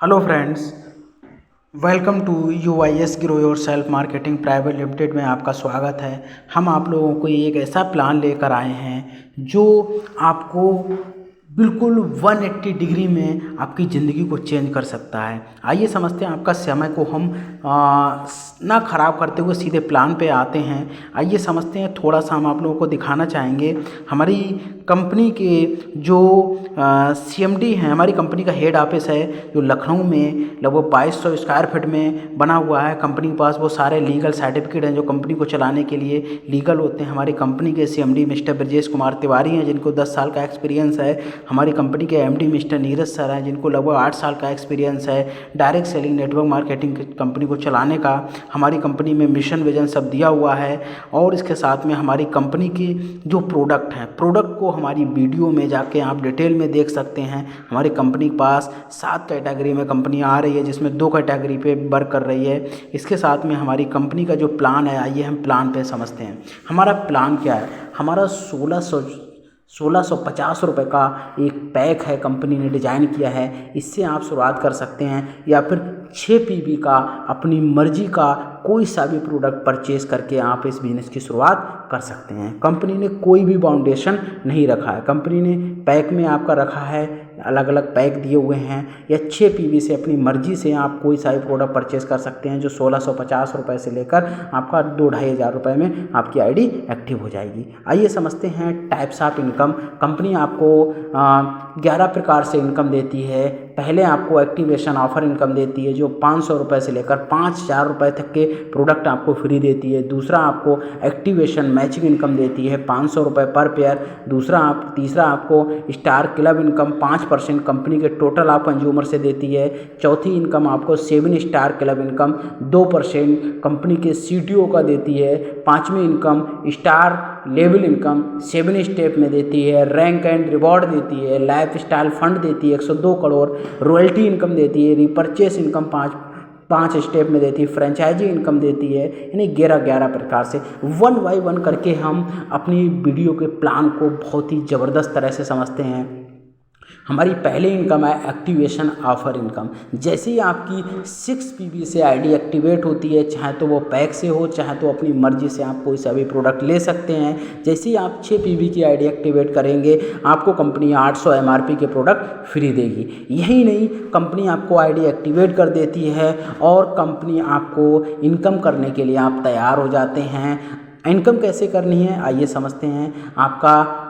Hello friends, welcome to UIS grow your self marketing private limited में आपका स्वागत है। हम आप लोगों को एक ऐसा प्लान लेकर आए हैं जो आपको बिल्कुल 180 डिग्री में आपकी ज़िंदगी को चेंज कर सकता है। आइए समझते हैं, आपका समय को हम ना ख़राब करते हुए सीधे प्लान पे आते हैं। आइए समझते हैं, थोड़ा सा हम आप लोगों को दिखाना चाहेंगे हमारी कंपनी के जो CMD हैं। हमारी कंपनी का हेड ऑफिस है जो लखनऊ में लगभग 2200 स्क्वायर फीट में बना हुआ है। कंपनी के पास वो सारे लीगल सर्टिफिकेट हैं जो कंपनी को चलाने के लिए लीगल होते हैं। हमारी कंपनी के CMD मिस्टर ब्रजेश कुमार तिवारी हैं जिनको 10 साल का एक्सपीरियंस है। हमारी कंपनी के MD मिस्टर नीरज सर हैं जिनको लगभग 8 साल का एक्सपीरियंस है direct selling network marketing company को चलाने का। हमारी कंपनी में मिशन विजन सब दिया हुआ है और इसके साथ में हमारी कंपनी की जो प्रोडक्ट हैं, प्रोडक्ट को हमारी वीडियो में जाके आप डिटेल में देख सकते हैं। हमारी कंपनी के पास 7 कैटेगरी में कंपनी आ रही है जिसमें 2 कैटेगरी पे वर्क कर रही है। इसके साथ में हमारी कंपनी का जो प्लान है, आइए हम प्लान पे समझते हैं। हमारा प्लान क्या है? हमारा 1650 रुपये का एक पैक है, कंपनी ने डिज़ाइन किया है। इससे आप शुरुआत कर सकते हैं या फिर 6 PV का अपनी मर्जी का कोई सा भी प्रोडक्ट परचेज करके आप इस बिज़नेस की शुरुआत कर सकते हैं। कंपनी ने कोई भी बाउंडेशन नहीं रखा है। कंपनी ने पैक में आपका रखा है, अलग अलग पैक दिए हुए हैं। या 6 PV से अपनी मर्जी से आप कोई सा भी प्रोडक्ट परचेज कर सकते हैं जो 1650 रुपये से लेकर आपका 2-2.5 हज़ार रुपये में आपकी ID एक्टिव हो जाएगी। आइए समझते हैं टाइप्स ऑफ इनकम। कंपनी आपको 11 प्रकार से इनकम देती है। पहले आपको एक्टिवेशन ऑफर इनकम देती है जो 500 रुपये से लेकर 5000 रुपये तक के प्रोडक्ट आपको फ्री देती है। दूसरा आपको एक्टिवेशन मैचिंग इनकम देती है 500 रुपये पर पेयर। तीसरा आपको स्टार क्लब इनकम 5% कंपनी के टोटल ऑफ कंज्यूमर से देती है। चौथी इनकम आपको 7 स्टार क्लब इनकम 2% कंपनी के CTO का देती है। पाँचवीं income star level income 7 step में देती है। रैंक एंड रिवॉर्ड देती है। लाइफ स्टाइल फंड देती है 102 करोड़। रॉयल्टी इनकम देती है। रिपर्चेस इनकम 5 स्टेप में देती है। फ्रेंचाइजी इनकम देती है। यानी 11 प्रकार से 1 बाय 1 करके हम अपनी वीडियो के प्लान को बहुत ही ज़बरदस्त तरह से समझते हैं। हमारी पहली इनकम है एक्टिवेशन ऑफर इनकम। जैसे ही आपकी 6 PV से ID एक्टिवेट होती है, चाहे तो वो पैक से हो चाहे तो अपनी मर्जी से आप कोई सा भी प्रोडक्ट ले सकते हैं। जैसे ही आप 6 PV की ID एक्टिवेट करेंगे आपको कंपनी 800 MRP के प्रोडक्ट फ्री देगी। यही नहीं, कंपनी आपको ID एक्टिवेट कर देती है और कंपनी आपको इनकम करने के लिए आप तैयार हो जाते हैं। इनकम कैसे करनी है आइए समझते हैं। आपका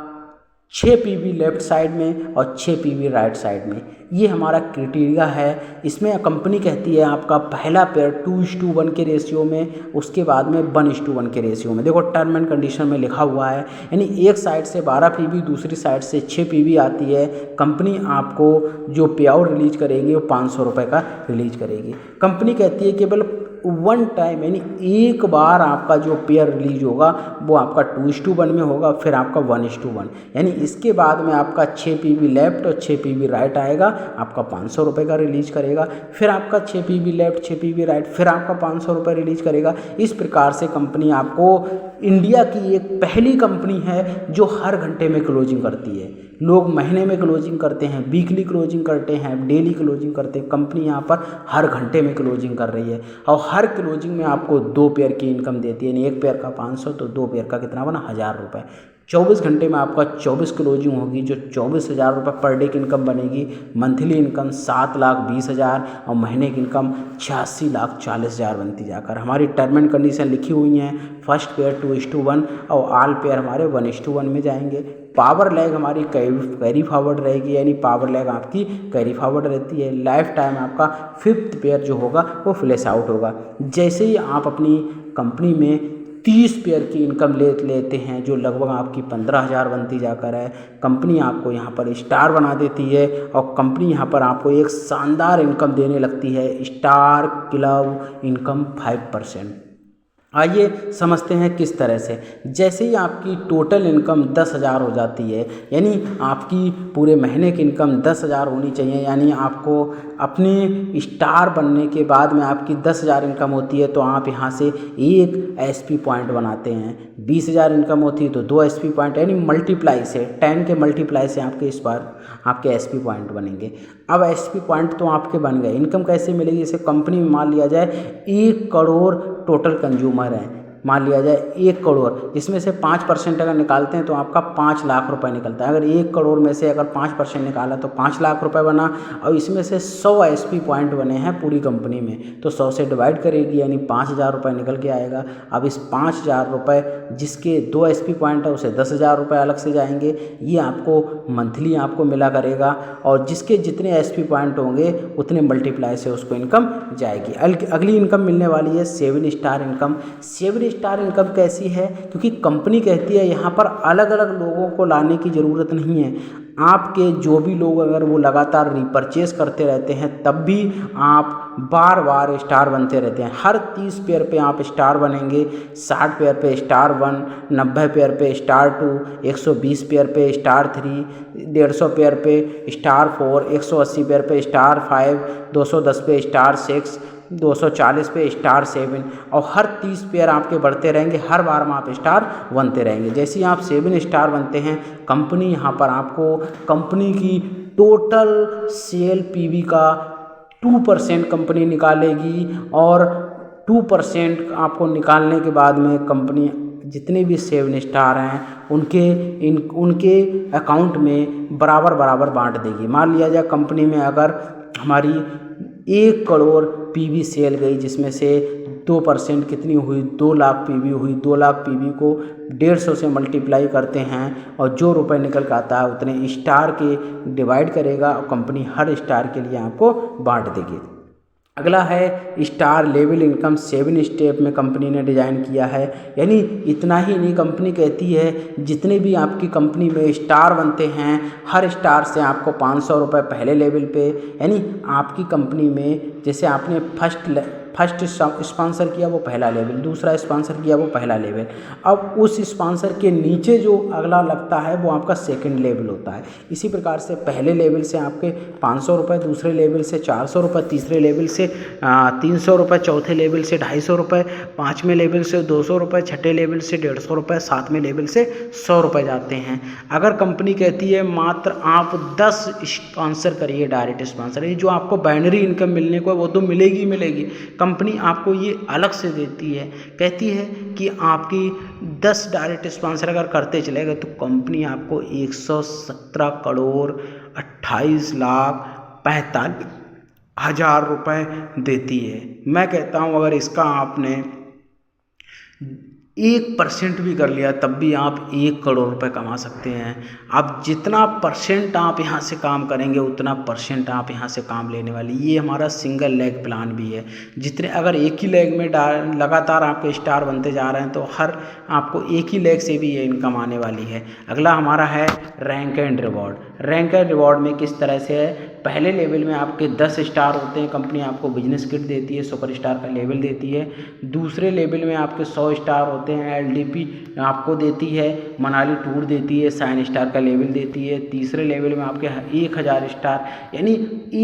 6 PV लेफ्ट साइड में और 6 PV राइट साइड में, ये हमारा क्राइटेरिया है। इसमें कंपनी कहती है आपका पहला पेयर 2:1 के रेशियो में, उसके बाद में 1:1 के रेशियो में। देखो टर्म एंड कंडीशन में लिखा हुआ है, यानी एक साइड से 12 PV दूसरी साइड से 6 PV आती है। कंपनी आपको जो पे आउट रिलीज करेगी वो 500 रुपये का रिलीज करेगी। कंपनी कहती है केवल 1 टाइम, यानी एक बार आपका जो पेयर रिलीज होगा वो आपका 2:1 में होगा, फिर आपका 1:1, यानी इसके बाद में आपका 6 PV लेफ्ट और 6 PV राइट आएगा, आपका 500 रुपये का रिलीज करेगा। फिर आपका 6 PV लेफ्ट 6 PV राइट, फिर आपका 500 रुपये रिलीज करेगा। इस प्रकार से कंपनी आपको, इंडिया की एक पहली कंपनी है जो हर घंटे में क्लोजिंग करती है। लोग महीने में क्लोजिंग करते हैं, वीकली क्लोजिंग करते हैं, डेली क्लोजिंग करते हैं। कंपनी यहाँ पर हर घंटे में क्लोजिंग कर रही है और हर क्लोजिंग में आपको 2 पेयर की इनकम देती है। यानी एक पेयर का 500 तो 2 पेयर का कितना बना, 1000 रुपये। 24 घंटे में आपका 24 क्लोजिंग होगी जो 24,000 रुपये पर डे की इनकम बनेगी। मंथली इनकम 7,20,000 और महीने की इनकम 86,40,000 बनती जाकर। हमारी टर्म एंड कंडीशन लिखी हुई हैं। फर्स्ट पेयर 2:1 और ऑल पेयर हमारे 1:1 में जाएंगे। पावर लैग हमारी कैरी फॉरवर्ड रहेगी, यानी पावर लैग आपकी कैरी फॉरवर्ड रहती है। लाइफ टाइम आपका 5th पेयर जो होगा वो फ्लैश आउट होगा। जैसे ही आप अपनी कंपनी में 30 पेयर की इनकम लेते हैं जो लगभग आपकी 15,000 बनती जाकर है, कंपनी आपको यहाँ पर स्टार बना देती है और कंपनी यहाँ पर आपको एक शानदार इनकम देने लगती है, स्टार क्लब इनकम 5%। आइए समझते हैं किस तरह से। जैसे ही आपकी टोटल इनकम 10,000 हो जाती है, यानी आपकी पूरे महीने की इनकम 10,000 होनी चाहिए, यानी आपको अपने स्टार बनने के बाद में आपकी 10,000 इनकम होती है तो आप यहाँ से एक SP पॉइंट बनाते हैं। 20,000 इनकम होती है तो 2 SP पॉइंट, यानी मल्टीप्लाई से 10 के मल्टीप्लाई से आपके इस बार आपके SP पॉइंट बनेंगे। अब SP पॉइंट तो आपके बन गए। इनकम कैसे मिलेगी? जैसे कंपनी में मान लिया जाए 1 करोड़ टोटल कंज्यूमर हैं, मान लिया जाए 1 करोड़, जिसमें से 5% अगर निकालते हैं तो आपका 5 लाख रुपए निकलता है। अगर 1 करोड़ में से अगर 5% निकाला तो 5 लाख रुपए बना, और इसमें से 100 SP पॉइंट बने हैं पूरी कंपनी में, तो 100 से डिवाइड करेगी यानी 5,000 रुपये निकल के आएगा। अब इस 5,000 रुपये जिसके 2 SP पॉइंट है उसे 10,000 रुपये अलग से जाएंगे, ये आपको मंथली आपको मिला करेगा, और जिसके जितने SP पॉइंट होंगे उतने मल्टीप्लाई से उसको इनकम जाएगी। अगली इनकम मिलने वाली है 7 स्टार इनकम। 7 स्टार इनकम कैसी है? क्योंकि कंपनी कहती है यहाँ पर अलग अलग लोगों को लाने की ज़रूरत नहीं है, आपके जो भी लोग अगर वो लगातार रिपर्चेस करते रहते हैं तब भी आप बार बार स्टार बनते रहते हैं। हर 30 पेयर पे आप स्टार बनेंगे, 60 पेयर पे स्टार 1, 90 पेयर पे स्टार 2, 120 पेयर पे स्टार 3, 150 पेयर पे स्टार 4, 180 पेयर पे स्टार 5, 210 पे स्टार 6, 240 पे स्टार 7, और हर 30 पेयर आपके बढ़ते रहेंगे, हर बार में आप स्टार बनते रहेंगे। जैसे ही आप 7 स्टार बनते हैं, कंपनी यहाँ पर आपको कंपनी की टोटल सेल PV का 2% कंपनी निकालेगी, और 2% आपको निकालने के बाद में कंपनी जितने भी 7 स्टार हैं उनके अकाउंट में बराबर बराबर बांट देगी। मान लिया जाए कंपनी में अगर हमारी 1 करोड़ PV सेल गई, जिसमें से 2% कितनी हुई? 2 लाख PV हुई। 2 लाख PV को 150 से मल्टीप्लाई करते हैं, और जो रुपए निकल के आता है उतने स्टार के डिवाइड करेगा, और कंपनी हर स्टार के लिए आपको बांट देगी। अगला है स्टार लेवल इनकम। 7 स्टेप में कंपनी ने डिज़ाइन किया है, यानी इतना ही नहीं, कंपनी कहती है जितने भी आपकी कंपनी में स्टार बनते हैं, हर स्टार से आपको 500 रुपये पहले लेवल पे, यानी आपकी कंपनी में जैसे आपने फर्स्ट स्पॉन्सर किया वो पहला लेवल, दूसरा स्पॉन्सर किया वो पहला लेवल, अब उस स्पॉन्सर के नीचे जो अगला लगता है वो आपका सेकंड लेवल होता है। इसी प्रकार से पहले लेवल से आपके 500 रुपये, दूसरे लेवल से 400 रुपये, तीसरे लेवल से 300 रुपये, चौथे लेवल से 250 रुपये, 5वें लेवल से 200 रुपये, छठे लेवल से 150 रुपये, 7वें लेवल से 100 रुपये जाते हैं। अगर कंपनी कहती है मात्र आप 10 स्पॉन्सर करिए, डायरेक्ट स्पॉन्सर, ये जो आपको बाइनरी इनकम मिलने को है वो तो मिलेगी मिलेगी, कंपनी आपको ये अलग से देती है, कहती है कि आपकी 10 डायरेक्ट स्पॉन्सर अगर करते चले गए तो कंपनी आपको 117 करोड़ 28 लाख 45 हज़ार रुपये देती है। मैं कहता हूँ अगर इसका आपने 1% भी कर लिया तब भी आप 1 करोड़ रुपए कमा सकते हैं। अब जितना परसेंट आप यहाँ से काम करेंगे उतना परसेंट आप यहाँ से काम लेने वाली। ये हमारा सिंगल लेग प्लान भी है। जितने अगर एक ही लेग में लगातार आपके स्टार बनते जा रहे हैं तो हर आपको एक ही लेग से भी ये इनकम आने वाली है। अगला हमारा है rank and reward. Rank and reward में किस तरह से है, पहले लेवल में आपके 10 स्टार होते हैं, कंपनी आपको बिजनेस किट देती है, सुपर स्टार का लेवल देती है। दूसरे लेवल में आपके 100 स्टार होते हैं, LDP आपको देती है, मनाली टूर देती है, साइन स्टार का लेवल देती है। तीसरे लेवल में आपके 1000 स्टार, यानी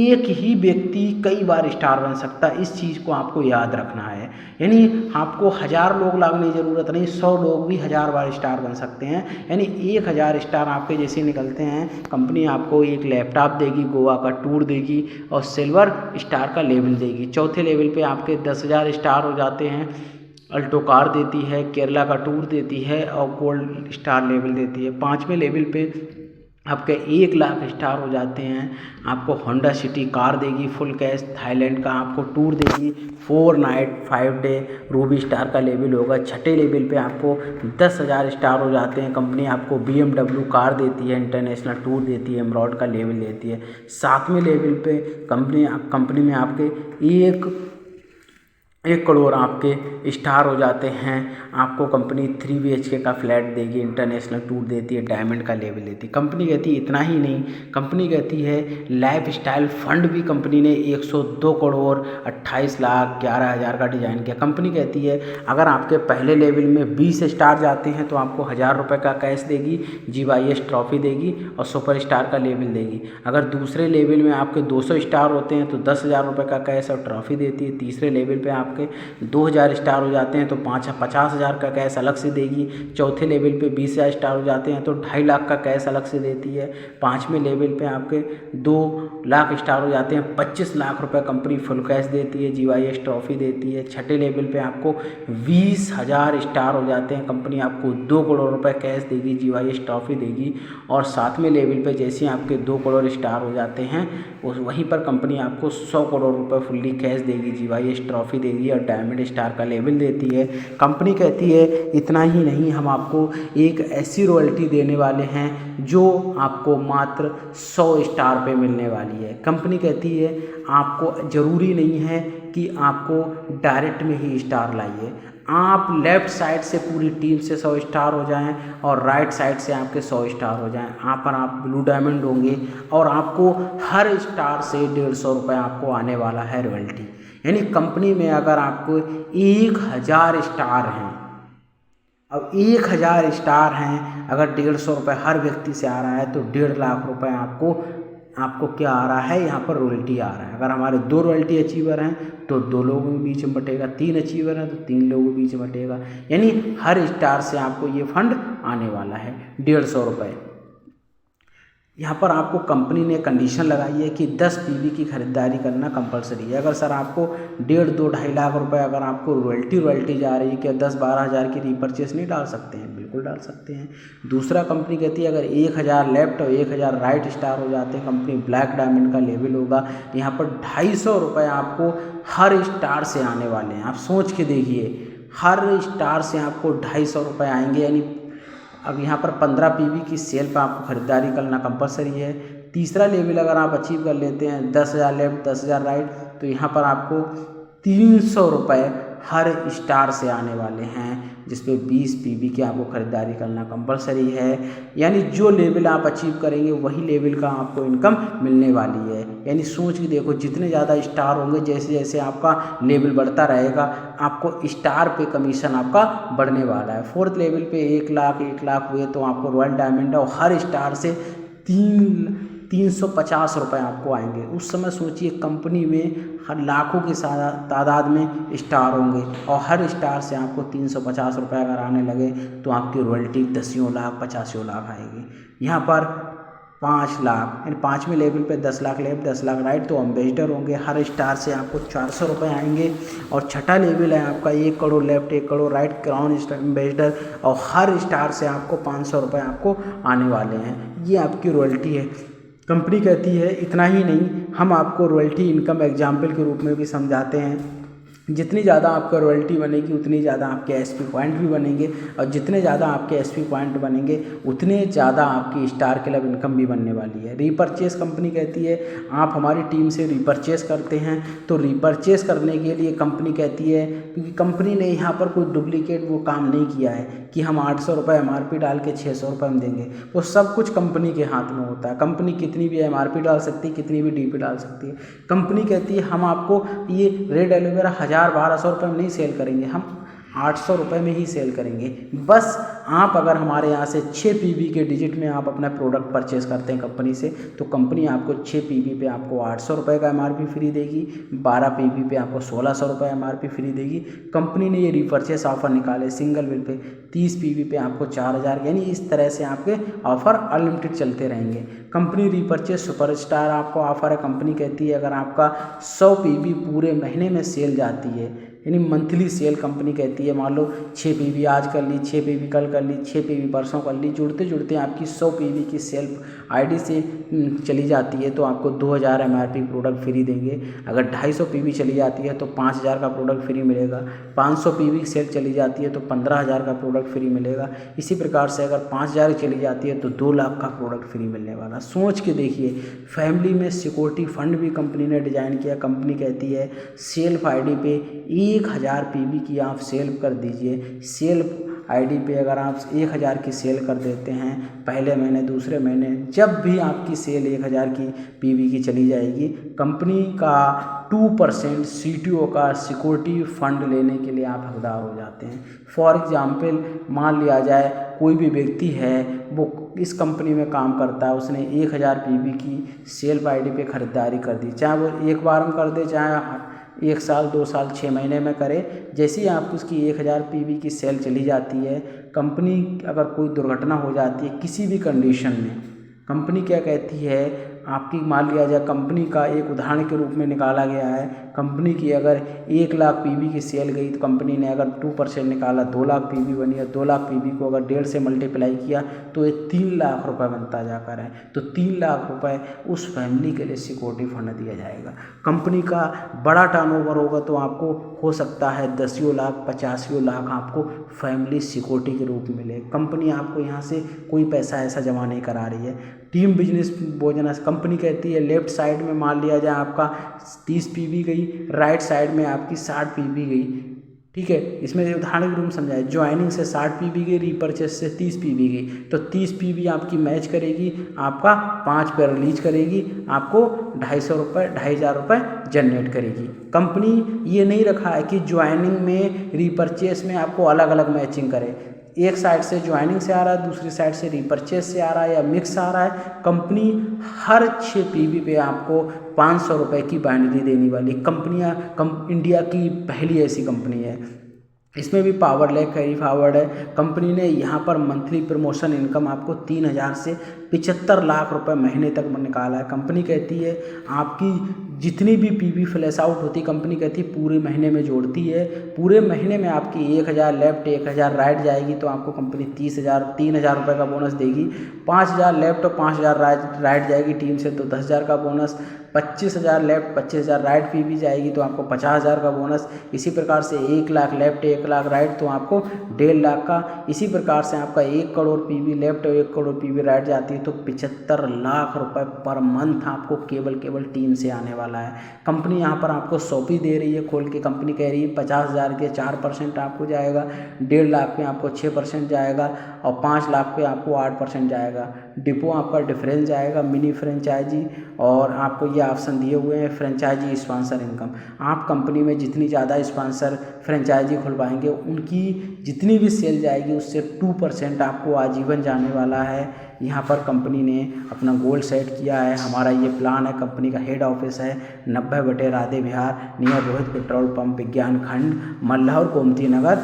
एक ही व्यक्ति कई बार स्टार बन सकता है। इस चीज़ को आपको याद रखना है, यानी आपको 1000 लोग लागने की ज़रूरत नहीं, 100 लोग भी 1000 बार स्टार बन सकते हैं। यानी 1000 स्टार आपके जैसे निकलते हैं, कंपनी आपको एक लैपटॉप देगी, गोवा का टूर देगी और सिल्वर स्टार का लेवल देगी। चौथे लेवल पे आपके 10,000 स्टार हो जाते हैं, अल्टो कार देती है, केरला का टूर देती है और गोल्ड स्टार लेवल देती है। 5वें लेवल पे आपके 1 लाख स्टार हो जाते हैं, आपको होंडा सिटी कार देगी फुल कैश, थाईलैंड का आपको टूर देगी, 4 नाइट 5 डे रूबी स्टार का लेवल होगा। छठे लेवल पे आपको 10,000 स्टार हो जाते हैं, कंपनी आपको BMW कार देती है, इंटरनेशनल टूर देती है, एमरॉड का लेवल देती है। 7वें लेवल पे कंपनी में आपके 1 करोड़ आपके स्टार हो जाते हैं, आपको कंपनी 3 BHK का फ्लैट देगी, इंटरनेशनल टूर देती है, डायमंड का लेवल देती है। कंपनी कहती है इतना ही नहीं, कंपनी कहती है लाइफ स्टाइल फंड भी कंपनी ने 102 करोड़ 28 लाख 11 हज़ार का डिज़ाइन किया। कंपनी कहती है अगर आपके पहले लेवल में 20 स्टार जाते हैं तो आपको 1000 रुपये का कैश देगी, GYS ट्रॉफी देगी और सुपर स्टार का लेवल देगी। अगर दूसरे लेवल में आपके 200 स्टार होते हैं तो 10,000 रुपये का कैश और ट्रॉफी देती है। तीसरे लेवल पर आपके आपके 2000 स्टार हो जाते हैं तो 50,000 का कैश अलग से देगी। चौथे लेवल पे 20,000 स्टार हो जाते हैं तो 2.5 लाख का कैश अलग से देती है। 5वें लेवल पे आपके 2 लाख स्टार हो जाते हैं 25 लाख रुपए कंपनी फुल कैश देती है, GYS ट्रॉफी देती है। छठे लेवल पे आपको 20,000 स्टार हो जाते हैं, कंपनी आपको 2 करोड़ रुपए कैश देगी, GYS ट्रॉफी देगी। और 7वें लेवल पे जैसे आपके 2 करोड़ स्टार हो जाते हैं वहीं पर कंपनी आपको 100 करोड़ रुपए फुल्ली कैश देगी, GYS ट्रॉफी देगी और डायमंड स्टार का लेवल देती है। कंपनी कहती है इतना ही नहीं, हम आपको एक ऐसी रॉयल्टी देने वाले हैं जो आपको मात्र 100 स्टार पे मिलने वाली है। कंपनी कहती है आपको ज़रूरी नहीं है कि आपको डायरेक्ट में ही स्टार लाइए, आप लेफ़्ट साइड से पूरी टीम से 100 स्टार हो जाएं और राइट साइड से आपके 100 स्टार हो जाएं, यहाँ पर आप ब्लू डायमंड होंगे और आपको हर स्टार से 150 रुपये आपको आने वाला है रॉयल्टी। यानी कंपनी में अगर आपको 1000 स्टार हैं, अब 1000 स्टार हैं, अगर 150 रुपये हर व्यक्ति से आ रहा है तो 1.5 लाख रुपए आपको क्या आ रहा है, यहाँ पर रॉयल्टी आ रहा है। अगर हमारे 2 रॉयल्टी अचीवर हैं तो 2 लोगों के बीच में बटेगा, 3 अचीवर हैं तो 3 लोगों के बीच में बटेगा। यानी हर स्टार से आपको ये फंड आने वाला है 150 रुपये। यहाँ पर आपको कंपनी ने कंडीशन लगाई है कि 10 PV की खरीदारी करना कंपलसरी है। अगर सर आपको 1.5, 2, 2.5 लाख रुपए अगर आपको रॉयल्टी जा रही है, क्या 10-12 हज़ार की रीपरचेस नहीं डाल सकते हैं? बिल्कुल डाल सकते हैं। दूसरा कंपनी कहती है अगर 1000 लेफ्ट और 1000 राइट स्टार हो जाते हैं, कंपनी ब्लैक डायमंड का लेवल होगा। यहाँ पर 250 रुपये आपको हर स्टार से आने वाले हैं। आप सोच के देखिए, हर स्टार से आपको 250 रुपये आएंगे। यानी अब यहाँ पर 15 PV की सेल पर आपको ख़रीदारी करना कंपलसरी है। तीसरा लेवल अगर आप अचीव कर लेते हैं 10,000 लेफ्ट 10,000 राइट, तो यहाँ पर आपको 300 रुपये हर स्टार से आने वाले हैं, जिसपे 20 PV की आपको ख़रीदारी करना कंपलसरी है। यानी जो लेवल आप अचीव करेंगे वही लेवल का आपको इनकम मिलने वाली है। यानी सोच के देखो, जितने ज़्यादा स्टार होंगे, जैसे जैसे आपका लेवल बढ़ता रहेगा, आपको स्टार पे कमीशन आपका बढ़ने वाला है। 4th लेवल पे 1 लाख हुए तो आपको रॉयल डायमंड और हर स्टार से 350 रुपये आपको आएंगे। उस समय सोचिए कंपनी में हर लाखों की तादाद में स्टार होंगे और हर स्टार से आपको 350 रुपये अगर आने लगे तो आपकी रॉयल्टी 10 लाख 50 लाख आएगी। यहाँ पर 5 लाख, यानी 5वें लेवल पे 10 लाख लेफ्ट 10 लाख राइट, तो एम्बेसडर होंगे, हर स्टार से आपको 400 रुपये आएंगे। और छठा लेवल है आपका 1 crore left 1 crore right crown ambassador, और हर स्टार से आपको 500 रुपये आपको आने वाले हैं। ये आपकी रॉयल्टी है। कंपनी कहती है इतना ही नहीं, हम आपको रॉयल्टी इनकम एग्जाम्पल के रूप में भी समझाते हैं। जितनी ज़्यादा आपका रॉयल्टी बनेगी उतनी ज़्यादा आपके SP पॉइंट भी बनेंगे, और जितने ज़्यादा आपके SP पॉइंट बनेंगे उतने ज़्यादा आपकी स्टार क्लब इनकम भी बनने वाली है। रीपरचेस कंपनी कहती है आप हमारी टीम से रीपरचेस करते हैं तो रीपरचेस करने के लिए कंपनी कहती है, क्योंकि कंपनी ने यहाँ पर कोई डुप्लीकेट वो काम नहीं किया है कि हम 800 रुपये MRP डाल के 600 रुपये में देंगे। वो सब कुछ कंपनी के हाथ में होता है। कंपनी कितनी भी MRP डाल सकती है, कितनी भी DP डाल सकती है। कंपनी कहती है हम आपको ये रेड एलोवेरा 1000-1200 रुपये में नहीं सेल करेंगे, हम 800 रुपये में ही सेल करेंगे। बस आप अगर हमारे यहाँ से 6 PV के डिजिट में आप अपना प्रोडक्ट परचेज़ करते हैं कंपनी से, तो कंपनी आपको 6 PV पे आपको 800 रुपये का MRP फ्री देगी, 12 PV पे आपको 1600 रुपये MRP फ्री देगी। कंपनी ने ये रीपरचेस ऑफ़र निकाले, सिंगल बिल पे 30 PV पे आपको 4000, यानी इस तरह से आपके ऑफ़र अनलिमिटेड चलते रहेंगे। कंपनी रीपरचेस सुपरस्टार आपको ऑफ़र है। कंपनी कहती है अगर आपका 100 PV पूरे महीने में सेल जाती है, यानी मंथली सेल कंपनी कहती है, मान लो 6 PV आज कर ली, 6 PV कल कर ली, 6 PV परसों कर ली, जुड़ते जुड़ते आपकी 100 PV की सेल ID से चली जाती है तो आपको 2000 MRP प्रोडक्ट फ्री देंगे। अगर 250 PV चली जाती है तो 5000 का प्रोडक्ट फ्री मिलेगा। 500 PV सेल चली जाती है तो 15000 का प्रोडक्ट फ्री मिलेगा। इसी प्रकार से अगर 5000 चली जाती है तो 2 लाख का प्रोडक्ट फ्री मिलने वाला। सोच के देखिए, फैमिली में सिक्योरिटी फंड भी कंपनी ने डिज़ाइन किया। कंपनी कहती है सेल्फ ID पे 1000 PV की आप सेल कर दीजिए। सेल्फ ID पे अगर आप 1000 की सेल कर देते हैं पहले महीने दूसरे महीने, जब भी आपकी सेल 1000 की PV की चली जाएगी, कंपनी का 2% CTO का सिक्योरिटी फंड लेने के लिए आप हकदार हो जाते हैं। फॉर एग्ज़ाम्पल मान लिया जाए कोई भी व्यक्ति है वो इस कंपनी में काम करता है, उसने 1000 PV की सेल्फ ID पे ख़रीदारी कर दी, चाहे वो एक बार में कर दे चाहे 1 साल 2 साल 6 महीने में करे। जैसे ही आपकी उसकी 1000 पीवी की सेल चली जाती है, कंपनी अगर कोई दुर्घटना हो जाती है किसी भी कंडीशन में, कंपनी क्या कहती है, आपकी मान लिया जाए कंपनी का एक उदाहरण के रूप में निकाला गया है, कंपनी की अगर 1 लाख पीवी की सेल गई तो कंपनी ने अगर 2% निकाला 2 लाख पीवी बनी, और 2 लाख पीवी को अगर 1.5 से मल्टीप्लाई किया तो ये 3 लाख रुपए बनता जाकर है। तो 3 लाख रुपए उस फैमिली के लिए सिक्योरिटी फंड दिया जाएगा। कंपनी का बड़ा टर्नओवर होगा तो आपको हो सकता है 10 लाख 50 लाख आपको फैमिली सिक्योरिटी के रूप में मिले। कंपनी आपको यहाँ से कोई पैसा ऐसा जमा नहीं करा रही है। टीम बिजनेस बोनस कंपनी कहती है, लेफ्ट साइड में मान लिया जाए आपका 30 पीवी गई, राइट साइड में आपकी 60 पीवी गई, ठीक है। इसमें उदाहरण के रूप में समझाए, ज्वाइनिंग से 60 पीवी गई, रीपर्चेस से 30 पीवी गई, तो 30 पीवी आपकी मैच करेगी, आपका 5 पे रिलीज करेगी, आपको 2,500 रुपये जनरेट करेगी। कंपनी ये नहीं रखा है कि ज्वाइनिंग में रीपर्चेस में आपको अलग अलग मैचिंग करे, एक साइड से ज्वाइनिंग से आ रहा है, दूसरी साइड से रीपर्चेस से आ रहा है या मिक्स आ रहा है। कंपनी हर 6 पीवी पे आपको 500 रुपये की बाइनरी देने वाली इंडिया की पहली ऐसी कंपनी है। इसमें भी पावरलैक कैरी फॉरवर्ड है। कंपनी ने यहाँ पर मंथली प्रमोशन इनकम आपको 3,000 से 75 लाख रुपए महीने तक निकाला है। कंपनी कहती है आपकी जितनी भी पीवी फ्लैश आउट होती है, कंपनी कहती है पूरे महीने में जोड़ती है। पूरे महीने में आपकी 1,000 लेफ्ट 1,000 राइट जाएगी तो आपको कंपनी 3,000 रुपये का बोनस देगी। 5,000 लेफ्ट और 5,000 राइट जाएगी टीम से तो 10,000 का बोनस। 25,000 लेफ्ट 25,000 राइट पीवी जाएगी तो आपको 50,000 का बोनस। इसी प्रकार से 1 लाख लेफ्ट 1 लाख राइट तो आपको 1.5 लाख का। इसी प्रकार से आपका 1 करोड़ पीवी लेफ्ट और 1 करोड़ पीवी राइट जाती है तो 75 लाख रुपए पर मंथ आपको केवल टीम से आने वाला है। कंपनी यहाँ पर आपको सौंपी दे रही है खोल के। कंपनी कह रही है 50,000 के 4% आपको जाएगा, 1.5 लाख पे आपको 6% जाएगा और 5 लाख पे आपको 8% जाएगा। डिपो आपका डिफरेंस जाएगा, मिनी फ्रेंचाइजी, और आपको ये ऑप्शन दिए हुए हैं फ्रेंचाइजी स्पॉन्सर इनकम। आप कंपनी में जितनी ज़्यादा स्पॉन्सर फ्रेंचाइजी खुलवाएंगे उनकी जितनी भी सेल जाएगी उससे 2% आपको आजीवन जाने वाला है। यहाँ पर कंपनी ने अपना गोल सेट किया है। हमारा ये प्लान है। कंपनी का हेड ऑफिस है 90 राधे विहार नियर रोहित पेट्रोल पंप विज्ञान खंड मल्लाहौर गोमती नगर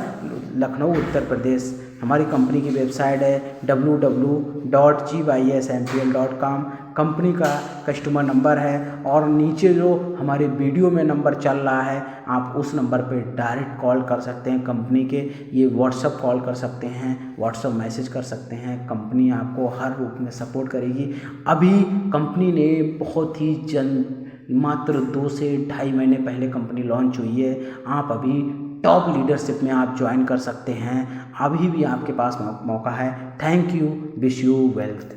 लखनऊ उत्तर प्रदेश। हमारी कंपनी की वेबसाइट है www.gyspl.com। कंपनी का कस्टमर नंबर है और नीचे जो हमारे वीडियो में नंबर चल रहा है आप उस नंबर पे डायरेक्ट कॉल कर सकते हैं। कंपनी के ये व्हाट्सअप कॉल कर सकते हैं, व्हाट्सअप मैसेज कर सकते हैं। कंपनी आपको हर रूप में सपोर्ट करेगी। अभी कंपनी ने बहुत ही मात्र 2 से 2.5 महीने पहले कंपनी लॉन्च हुई है। आप अभी टॉप लीडरशिप में आप ज्वाइन कर सकते हैं। अभी भी आपके पास मौका है। Thank you, wish you wealth.